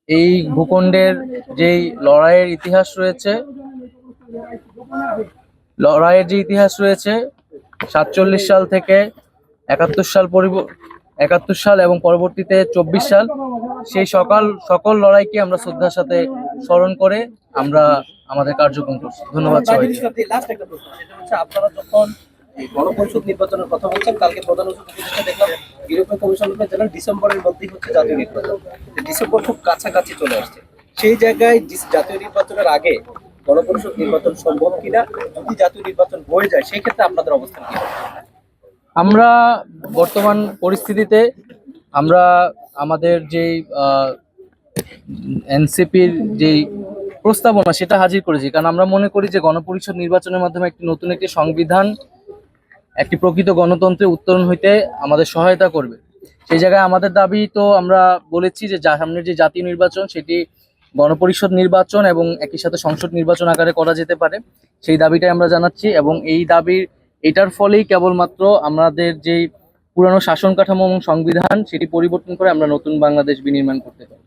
এই ভূখণ্ডের যেই লড়াইয়ের ইতিহাস রয়েছে, লড়াইয়ের যে ইতিহাস রয়েছে 47 সাল থেকে 71 সাল 71 সাল এবং পরবর্তীতে 24 সাল, সেই সকল লড়াইকে আমরা শ্রদ্ধার সাথে স্মরণ করে আমরা আমাদের কার্যক্রম করছি। ধন্যবাদ সবাইকে। লাস্ট একটা প্রশ্ন, সেটা হচ্ছে আপনারা যখন এই গণপরিষদ নির্বাচনের কথা বলছেন, কালকে প্রধান উপদেষ্টা দেখলাম ইউরোপীয় কমিশনের জন্য ডিসেম্বরের মধ্যেই হচ্ছে জাতীয় নির্বাচন। ডিসেম্বর খুব কাছাকাছি চলে আসছে, সেই জায়গায় জাতীয় নির্বাচনের আগে গণপরিষদ নির্বাচন সম্ভব কিনা, যদি জাতীয় নির্বাচন হয়ে যায় সেই ক্ষেত্রে আপনাদের অবস্থান কি? আমরা বর্তমান পরিস্থিতিতে আমরা আমাদের যেই এনসিপির যেই প্রস্তাবনা সেটা হাজির করেছি, কারণ আমরা মনে করি যে গণপরিষদ নির্বাচনের মাধ্যমে নতুন একটি সংবিধান একটি প্রকৃত গণতন্ত্রে উত্তরণ হইতে আমাদের সহায়তা করবে। সেই জায়গায় আমাদের দাবি তো আমরা বলেছি যে সামনের যে জাতীয় নির্বাচন সেটি গণপরিষদ নির্বাচন এবং একই সাথে সংসদ নির্বাচন আকারে করা যেতে পারে, সেই দাবিটাই আমরা জানাচ্ছি। এবং এই দাবির এটার ফলেই কেবলমাত্র আমাদের যেই পুরানো শাসন কাঠামো এবং সংবিধান সেটি পরিবর্তন করে আমরা নতুন বাংলাদেশ বিনির্মাণ করতে পারি।